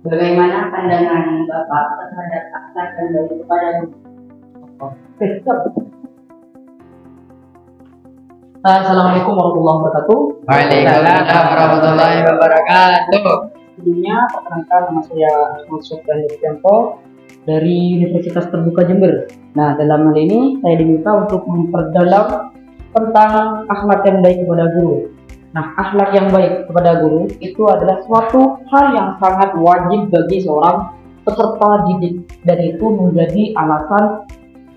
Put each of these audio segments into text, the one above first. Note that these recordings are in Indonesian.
Bagaimana pandangan Bapak terhadap akhlak dan baik kepada guru? Assalamualaikum warahmatullahi wabarakatuh. Waalaikumsalam warahmatullahi wabarakatuh. Sebelumnya, perkenalkan nama saya Ahmad Sofyan Yustianto dari Universitas Terbuka Jember. Nah, dalam hal ini saya diminta untuk memperdalam tentang akhlak yang baik kepada guru. Nah, akhlak yang baik kepada guru itu adalah suatu hal yang sangat wajib bagi seorang peserta didik, dan itu menjadi alasan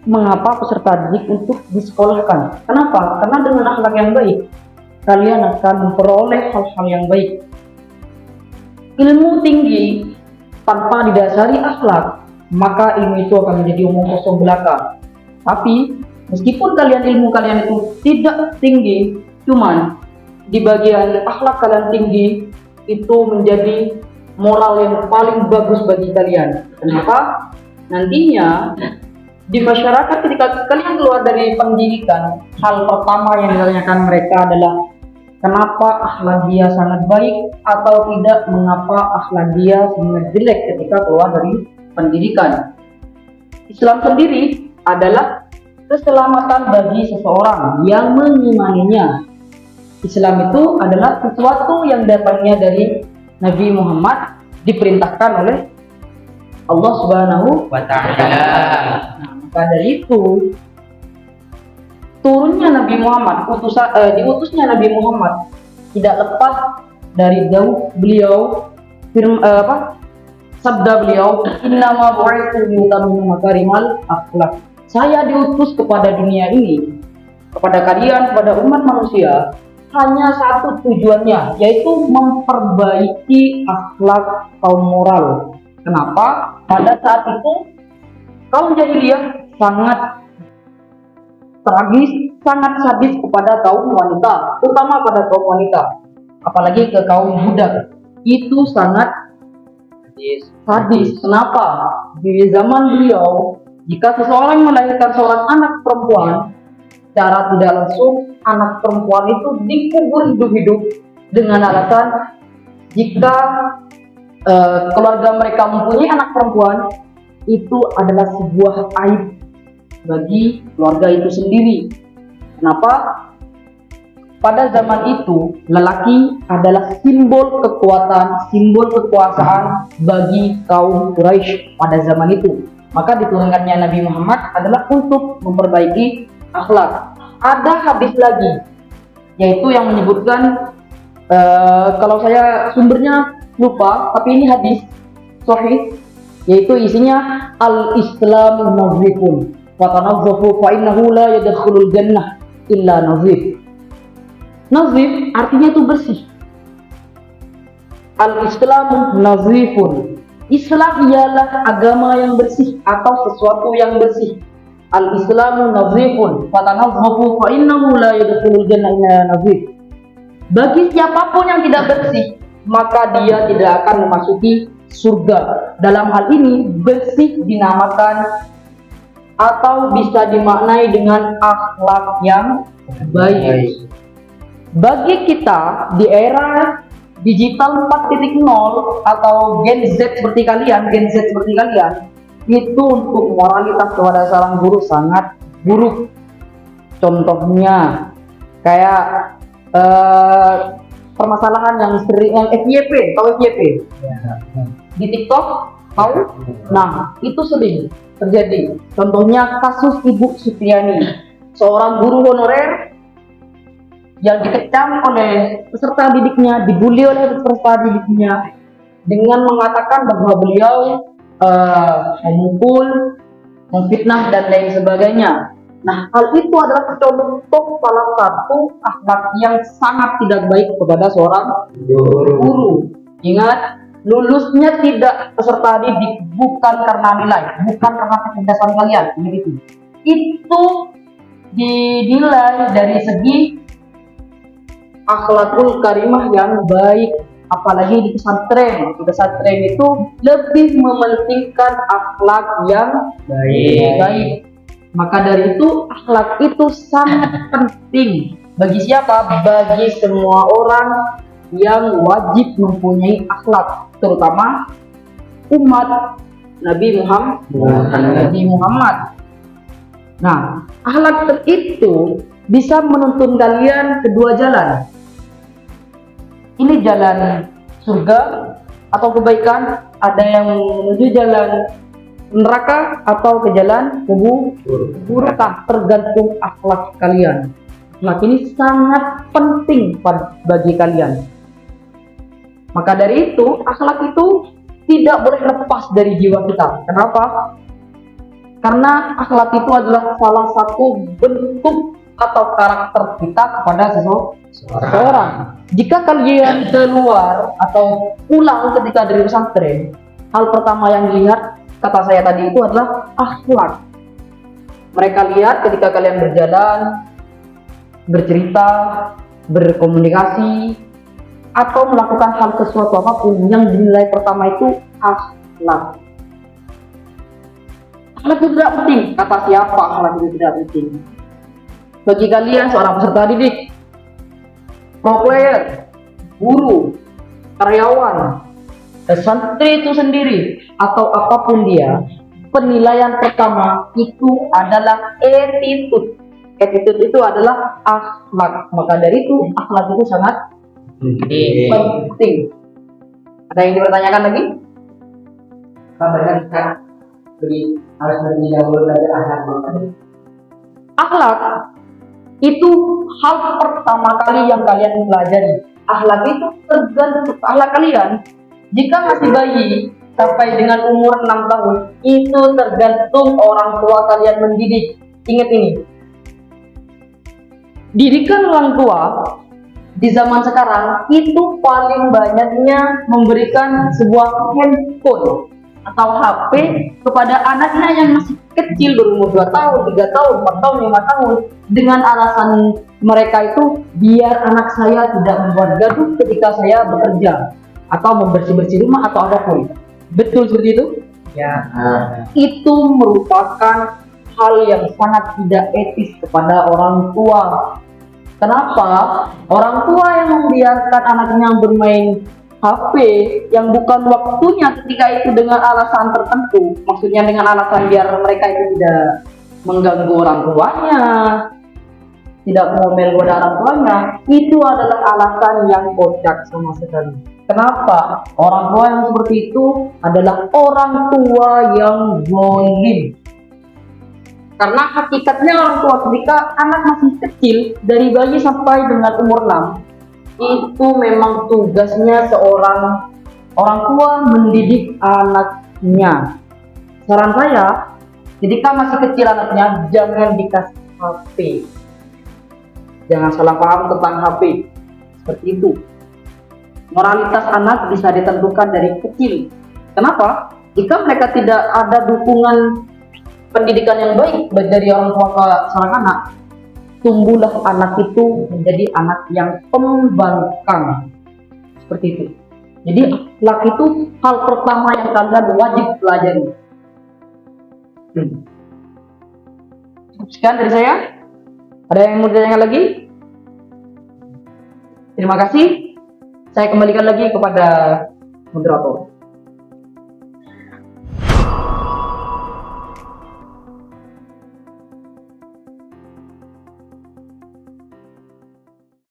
mengapa peserta didik untuk disekolahkan. Kenapa? Karena dengan akhlak yang baik, kalian akan memperoleh hal-hal yang baik. Ilmu tinggi tanpa didasari akhlak, maka ilmu itu akan menjadi omong kosong belaka. Tapi meskipun ilmu kalian itu tidak tinggi, cuman di bagian akhlak kalian tinggi, itu menjadi moral yang paling bagus bagi kalian. Kenapa? Nantinya di masyarakat ketika kalian keluar dari pendidikan, hal pertama yang ditanyakan mereka adalah kenapa akhlak dia sangat baik, atau tidak mengapa akhlak dia sangat jelek ketika keluar dari pendidikan. Islam sendiri adalah keselamatan bagi seseorang yang mengimaninya. Islam itu adalah sesuatu yang datangnya dari Nabi Muhammad, diperintahkan oleh Allah Subhanahu wa ta'ala. Nah, maka dari itu turunnya Nabi Muhammad, diutusnya Nabi Muhammad tidak lepas dari jauh beliau sabda beliau, innama bu'itsu liutammima makarimal akhlak. Saya diutus kepada dunia ini, kepada kalian, kepada umat manusia, hanya satu tujuannya, yaitu memperbaiki akhlak kaum moral. Kenapa? Pada saat itu kaum jahiliyah sangat tragis, sangat sadis kepada kaum wanita, terutama pada kaum wanita, apalagi ke kaum budak. Itu sangat sadis. Kenapa? Di zaman beliau, jika seseorang melahirkan seorang anak perempuan, secara tidak langsung anak perempuan itu dikubur hidup-hidup dengan alasan jika keluarga mereka mempunyai anak perempuan, itu adalah sebuah aib bagi keluarga itu sendiri. Kenapa? Pada zaman itu, lelaki adalah simbol kekuatan, simbol kekuasaan bagi kaum Quraisy pada zaman itu. Maka diturunkannya Nabi Muhammad adalah untuk memperbaiki akhlak. Ada hadis lagi, yaitu yang menyebutkan, kalau saya sumbernya lupa, tapi ini hadis sahih, yaitu isinya al-Islam nazifun fatanazzafu fa innahu la yadkhulul jannah illa nazif. Nazif artinya itu bersih. Al-Islam nazifun, Islam ialah agama yang bersih atau sesuatu yang bersih. Al-Islamu nazifun fatanazzafu fa innahu la yadkhulul jannah illa nazif. Bagi siapapun yang tidak bersih, maka dia tidak akan memasuki surga. Dalam hal ini, bersih dinamakan atau bisa dimaknai dengan akhlak yang baik. Bagi kita di era digital 4.0 atau Gen Z seperti kalian, itu untuk moralitas kepada seorang guru sangat buruk. Contohnya kayak permasalahan yang FYP, tahu FYP? Di TikTok, tahu? Nah, itu sering terjadi. Contohnya kasus Ibu Supriani, seorang guru honorer yang dikecam oleh peserta didiknya, dibully oleh peserta didiknya dengan mengatakan bahwa beliau memukul, memfitnah dan lain sebagainya. Nah, hal itu adalah contoh salah satu akhlak yang sangat tidak baik kepada seorang guru. Ingat, lulusnya tidak peserta didik bukan karena nilai, bukan karena kecerdasan kalian, begitu. Itu dinilai dari segi akhlakul karimah yang baik, apalagi di pesantren. Di pesantren itu lebih mementingkan akhlak yang baik. Maka dari itu akhlak itu sangat penting bagi siapa? Bagi semua orang yang wajib mempunyai akhlak, terutama umat Nabi Muhammad. Nah, akhlak itu bisa menuntun kalian kedua jalan. Ini jalan surga atau kebaikan, ada yang menuju jalan neraka atau ke jalan keburukan, tergantung akhlak kalian. Akhlak ini sangat penting bagi kalian. Maka dari itu, akhlak itu tidak boleh lepas dari jiwa kita. Kenapa? Karena akhlak itu adalah salah satu bentuk atau karakter kita kepada seseorang. Jika kalian keluar atau pulang ketika dari pesantren, hal pertama yang dilihat, kata saya tadi itu adalah akhlak. Mereka lihat ketika kalian berjalan, bercerita, berkomunikasi, atau melakukan hal sesuatu apapun, yang dinilai pertama itu akhlak. Akhlak itu tidak penting. Kata siapa akhlak itu tidak penting? Bagi kalian seorang peserta didik, pro player, guru, karyawan, santri itu sendiri, atau apapun dia, penilaian pertama itu adalah attitude. Attitude itu adalah akhlak. Maka dari itu, akhlak itu sangat penting. Ada yang dipertanyakan lagi? Jadi harus lebih dahulu belajar akhlak. Akhlak itu hal pertama kali yang kalian pelajari. Akhlak itu tergantung akhlak kalian. Jika masih bayi sampai dengan umur 6 tahun, itu tergantung orang tua kalian mendidik. Ingat ini. Didikan orang tua di zaman sekarang itu paling banyaknya memberikan sebuah handphone atau HP kepada anaknya yang masih kecil, berumur 2 tahun, 3 tahun, 4 tahun, 5 tahun, dengan alasan mereka itu biar anak saya tidak membuat gaduh ketika saya bekerja atau membersih-bersih rumah atau apapun. Betul seperti itu? Ya. Itu merupakan hal yang sangat tidak etis kepada orang tua. Kenapa? Orang tua yang membiarkan anaknya bermain HP yang bukan waktunya ketika itu dengan alasan tertentu, maksudnya dengan alasan biar mereka itu tidak mengganggu orang tuanya, tidak ngomel kepada orang tuanya, itu adalah alasan yang kocak sama sekali. Kenapa? Orang tua yang seperti itu adalah orang tua yang zalim. Karena hakikatnya orang tua ketika anak masih kecil, dari bayi sampai dengan umur 6, itu memang tugasnya seorang orang tua mendidik anaknya. Saran saya, ketika masih kecil anaknya, jangan dikasih HP. Jangan salah paham tentang HP. Seperti itu. Moralitas anak bisa ditentukan dari kecil. Kenapa? Jika mereka tidak ada dukungan pendidikan yang baik dari orang tua ke seorang anak, tumbuhlah anak itu menjadi anak yang pembangkang. Seperti itu. Jadi akhlak itu hal pertama yang kalian wajib pelajari. Sekian dari saya. Ada yang mau ditanya lagi? Terima kasih. Saya kembalikan lagi kepada moderator.